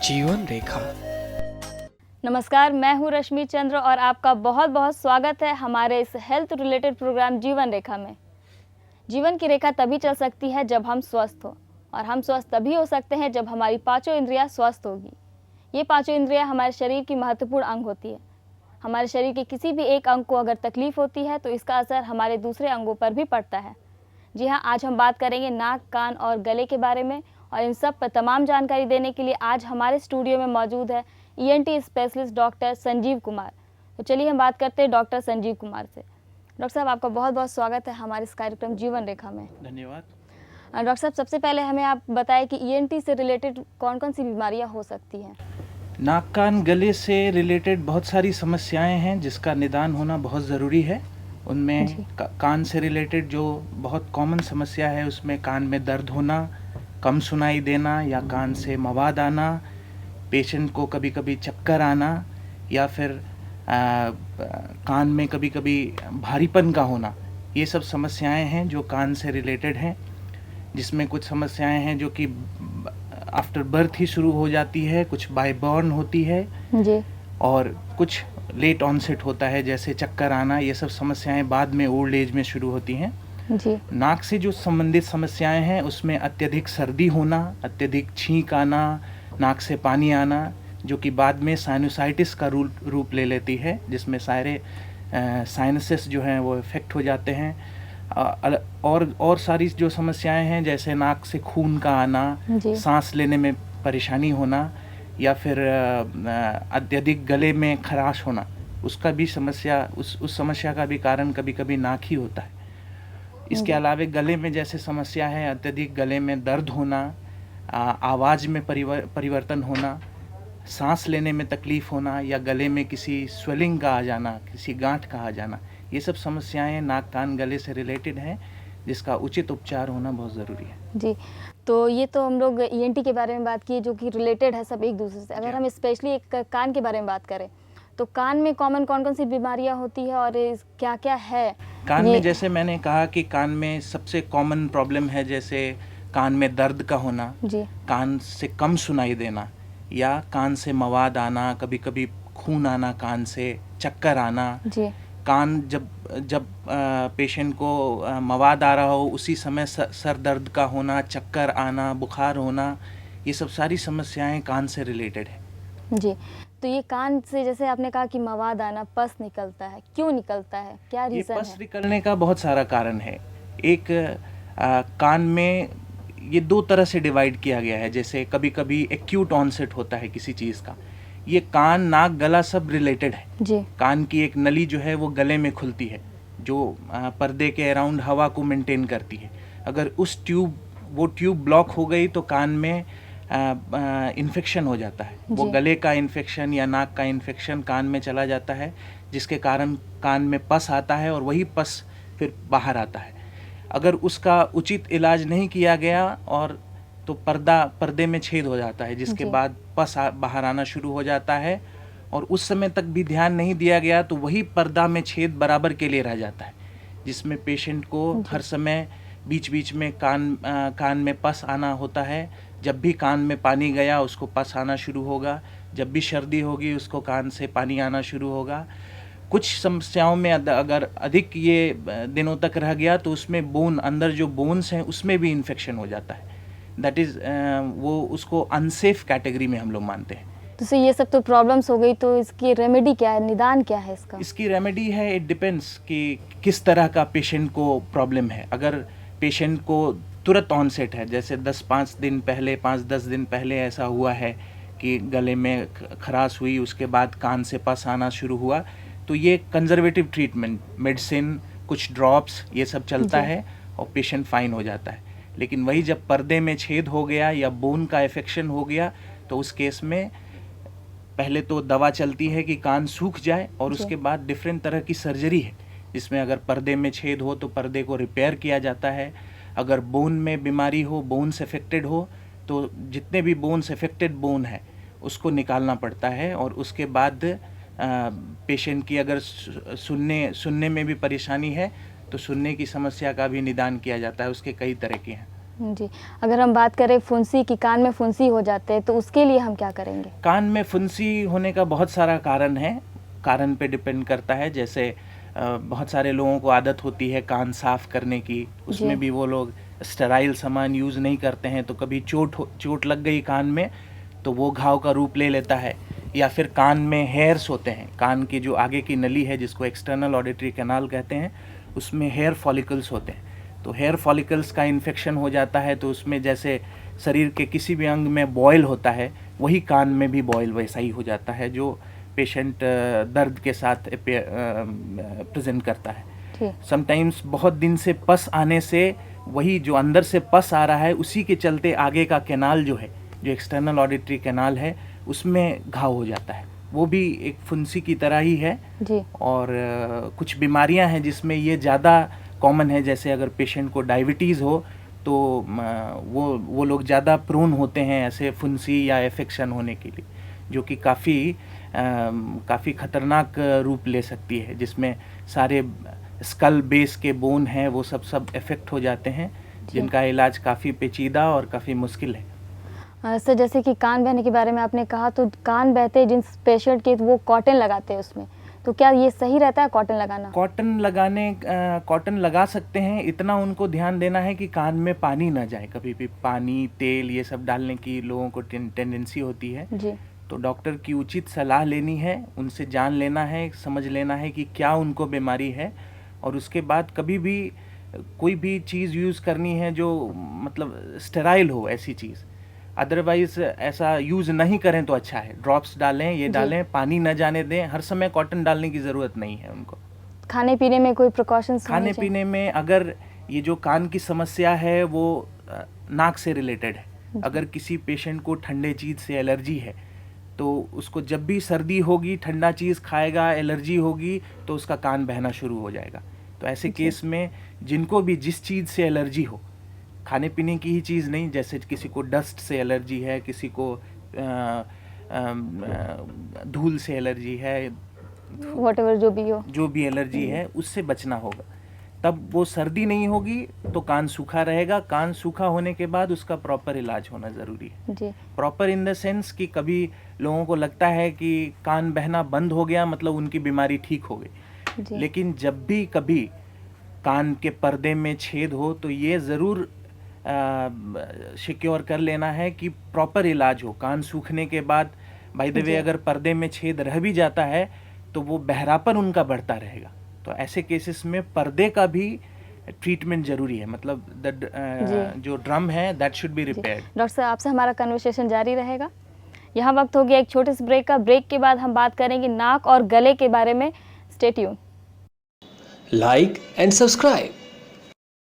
जीवन रेखा। नमस्कार, मैं हूँ रश्मि चंद्र और आपका बहुत बहुत स्वागत है हमारे इस हेल्थ रिलेटेड प्रोग्राम जीवन रेखा में। जीवन की रेखा तभी चल सकती है जब हम स्वस्थ हो, और हम स्वस्थ तभी हो सकते हैं जब हमारी पांचों इंद्रियां स्वस्थ होगी। ये पांचों इंद्रियां हमारे शरीर की महत्वपूर्ण अंग होती है। हमारे शरीर के किसी भी एक अंग को अगर तकलीफ होती है तो इसका असर हमारे दूसरे अंगों पर भी पड़ता है। जी हाँ, आज हम बात करेंगे नाक, कान और गले के बारे में, और इन सब पर तमाम जानकारी देने के लिए आज हमारे स्टूडियो में मौजूद है ENT specialist doctor Sanjeev Kumar. तो चलिए हम बात करते हैं डॉक्टर संजीव कुमार से। डॉक्टर साहब, आपका बहुत बहुत स्वागत है हमारे इस कार्यक्रम जीवन रेखा में। धन्यवाद। डॉक्टर साहब, सबसे पहले हमें आप बताएं कि ईएनटी से रिलेटेड कौन कौन सी बीमारियां हो सकती हैं। नाक कान गले से रिलेटेड बहुत सारी समस्याएं हैं जिसका निदान होना बहुत ज़रूरी है। उनमें कान से रिलेटेड जो बहुत कॉमन समस्या है उसमें कान में दर्द होना, कम सुनाई देना या कान से मवाद आना, पेशेंट को कभी कभी चक्कर आना, या फिर कान में कभी कभी भारीपन का होना। ये सब समस्याएं हैं जो कान से रिलेटेड हैं, जिसमें कुछ समस्याएं हैं जो कि आफ्टर बर्थ ही शुरू हो जाती है, कुछ बाय बॉर्न होती है जी, और कुछ लेट ऑनसेट होता है, जैसे चक्कर आना। ये सब समस्याएं बाद में ओल्ड एज में शुरू होती हैं। जी, नाक से जो संबंधित समस्याएं हैं उसमें अत्यधिक सर्दी होना, अत्यधिक छींक आना, नाक से पानी आना, जो कि बाद में साइनोसाइटिस का रूप ले लेती है, जिसमें सारे साइनसेस जो हैं वो इफेक्ट हो जाते हैं। और सारी जो समस्याएं हैं जैसे नाक से खून का आना, सांस लेने में परेशानी होना, या फिर अत्यधिक गले में खराश होना, उसका भी समस्या उस समस्या का भी कारण कभी कभी नाक ही होता है। इसके अलावा गले में जैसे समस्या है अत्यधिक गले में दर्द होना, आवाज़ में परिवर्तन होना, सांस लेने में तकलीफ़ होना, या गले में किसी स्वेलिंग का आ जाना, किसी गांठ का आ जाना, ये सब समस्याएं नाक कान गले से रिलेटेड हैं जिसका उचित उपचार होना बहुत ज़रूरी है। जी, तो ये तो हम लोग ईएनटी के बारे में बात की जो कि रिलेटेड है सब एक दूसरे से। अगर हम स्पेशली एक कान के बारे में बात करें तो कान में कॉमन कौन कौन सी बीमारियां होती है और क्या क्या है कान में? जैसे मैंने कहा कि कान में सबसे कॉमन प्रॉब्लम है जैसे कान में दर्द का होना, जी, कान से कम सुनाई देना, या कान से मवाद आना, कभी कभी खून आना कान से, चक्कर आना। जी, कान जब पेशेंट को मवाद आ रहा हो उसी समय सर दर्द का होना, चक्कर आना, बुखार होना, ये सब सारी समस्याएं कान से रिलेटेड है। जी। तो ये कान से जैसे आपने कहा कि मवाद आना, पस निकलता है, क्यों निकलता है, क्या रीज़न है? ये पस निकलने का बहुत सारा कारण है। एक कान में ये दो तरह से डिवाइड किया गया है। जैसे कभी कभी एक्यूट ऑनसेट होता है किसी चीज़ का, ये कान नाक गला सब रिलेटेड है जी। कान की एक नली जो है वो गले में खुलती है जो पर्दे के अराउंड हवा को मेंटेन करती है। अगर वो ट्यूब ब्लॉक हो गई तो कान में इन्फेक्शन हो जाता है। वो गले का इन्फेक्शन या नाक का इन्फेक्शन कान में चला जाता है, जिसके कारण कान में पस आता है और वही पस फिर बाहर आता है। अगर उसका उचित इलाज नहीं किया गया और तो पर्दे में छेद हो जाता है, जिसके बाद पस बाहर आना शुरू हो जाता है, और उस समय तक भी ध्यान नहीं दिया गया तो वही पर्दा में छेद बराबर के लिए रह जाता है, जिसमें पेशेंट को हर समय बीच बीच में कान में पस आना होता है। जब भी कान में पानी गया उसको पस आना शुरू होगा, जब भी सर्दी होगी उसको कान से पानी आना शुरू होगा। कुछ समस्याओं में अगर अधिक ये दिनों तक रह गया तो उसमें अंदर जो बोन्स हैं उसमें भी इन्फेक्शन हो जाता है। दैट इज़ वो उसको अनसेफ कैटेगरी में हम लोग मानते हैं। तो ये सब तो प्रॉब्लम्स हो गई, तो इसकी रेमेडी क्या है, निदान क्या है इसका? इसकी रेमेडी है, इट डिपेंड्स कि किस तरह का पेशेंट को प्रॉब्लम है। अगर पेशेंट को तुरंत ऑनसेट है, जैसे 5-10 दिन पहले ऐसा हुआ है कि गले में खराश हुई, उसके बाद कान से पस आना शुरू हुआ, तो ये कंजर्वेटिव ट्रीटमेंट, मेडिसिन, कुछ ड्रॉप्स, ये सब चलता है और पेशेंट फाइन हो जाता है। लेकिन वही जब पर्दे में छेद हो गया या बोन का इन्फेक्शन हो गया तो उस केस में पहले तो दवा चलती है कि कान सूख जाए, और उसके बाद डिफरेंट तरह की सर्जरी है, जिसमें अगर पर्दे में छेद हो तो पर्दे को रिपेयर किया जाता है। अगर बोन में बीमारी हो, बोन्स अफेक्टेड हो, तो जितने भी बोन्स अफेक्टेड बोन है उसको निकालना पड़ता है। और उसके बाद पेशेंट की अगर सुनने में भी परेशानी है तो सुनने की समस्या का भी निदान किया जाता है। उसके कई तरह के हैं। जी, अगर हम बात करें फुंसी की, कान में फुंसी हो जाते हैं तो उसके लिए हम क्या करेंगे? कान में फुंसी होने का बहुत सारा कारण है, कारण पे डिपेंड करता है। जैसे बहुत सारे लोगों को आदत होती है कान साफ करने की, उसमें जी। भी वो लोग स्टेराइल सामान यूज़ नहीं करते हैं, तो कभी चोट लग गई कान में तो वो घाव का रूप ले लेता है। या फिर कान में हेयर्स होते हैं, कान की जो आगे की नली है जिसको एक्सटर्नल ऑडिटरी कैनाल कहते हैं, उसमें हेयर फॉलिकल्स होते हैं। तो हेयर फॉलिकल्स का इन्फेक्शन हो जाता है तो उसमें जैसे शरीर के किसी भी अंग में बॉयल होता है, वही कान में भी बॉयल वैसा ही हो जाता है, जो पेशेंट दर्द के साथ प्रेजेंट करता है। ठीक। समटाइम्स बहुत दिन से पस आने से, वही जो अंदर से पस आ रहा है उसी के चलते आगे का कैनाल जो है, जो एक्सटर्नल ऑडिटरी कैनाल है, उसमें घाव हो जाता है। वो भी एक फुंसी की तरह ही है। जी। और कुछ बीमारियां हैं जिसमें ये ज़्यादा कॉमन है। जैसे अगर पेशेंट को डायबिटीज़ हो तो वो लोग ज़्यादा प्रोन होते हैं ऐसे फुंसी या इन्फेक्शन होने के लिए, जो कि काफ़ी ख़तरनाक रूप ले सकती है, जिसमें सारे स्कल बेस के बोन हैं वो सब इफ़ेक्ट हो जाते हैं, जिनका इलाज काफ़ी पेचीदा और काफ़ी मुश्किल है। सर, जैसे कि कान बहने के बारे में आपने कहा, तो कान बहते जिन पेशेंट के वो कॉटन लगाते हैं उसमें, तो क्या ये सही रहता है कॉटन लगाना? कॉटन लगा सकते हैं, इतना उनको ध्यान देना है कि कान में पानी ना जाए। कभी भी पानी, तेल ये सब डालने की लोगों को टेंडेंसी होती है। जी। तो डॉक्टर की उचित सलाह लेनी है, उनसे जान लेना है, समझ लेना है कि क्या उनको बीमारी है, और उसके बाद कभी भी कोई भी चीज़ यूज़ करनी है जो मतलब स्टेराइल हो, ऐसी चीज़। अदरवाइज ऐसा यूज़ नहीं करें तो अच्छा है। ड्रॉप्स डालें, ये डालें, पानी न जाने दें। हर समय कॉटन डालने की ज़रूरत नहीं है उनको। खाने पीने में कोई प्रिकॉशंस? खाने पीने में अगर ये जो कान की समस्या है वो नाक से रिलेटेड है, अगर किसी पेशेंट को ठंडे चीज़ से एलर्जी है तो उसको जब भी सर्दी होगी, ठंडा चीज़ खाएगा, एलर्जी होगी तो उसका कान बहना शुरू हो जाएगा। तो ऐसे केस में जिनको भी जिस चीज़ से एलर्जी हो, खाने पीने की ही चीज़ नहीं, जैसे किसी को डस्ट से एलर्जी है, किसी को धूल से एलर्जी है, व्हाटएवर जो भी एलर्जी है, उससे बचना होगा। तब वो सर्दी नहीं होगी तो कान सूखा रहेगा। कान सूखा होने के बाद उसका प्रॉपर इलाज होना ज़रूरी है। जी। प्रॉपर इन द सेंस कि कभी लोगों को लगता है कि कान बहना बंद हो गया मतलब उनकी बीमारी ठीक हो गई, लेकिन जब भी कभी कान के पर्दे में छेद हो तो ये ज़रूर सिक्योर कर लेना है कि प्रॉपर इलाज हो। कान सूखने के बाद बाय द वे अगर पर्दे में छेद रह भी जाता है तो वो बहरापन उनका बढ़ता रहेगा। तो ऐसे केसेस में पर्दे का भी ट्रीटमेंट जरूरी है, मतलब जो ड्रम है that should be repaired. Doctor साहब, आपसे हमारा कन्वर्सेशन जारी रहेगा। यहाँ वक्त हो गया एक छोटे से ब्रेक का। ब्रेक के बाद हम बात करेंगे नाक और गले के बारे में। Stay tune. Like and subscribe.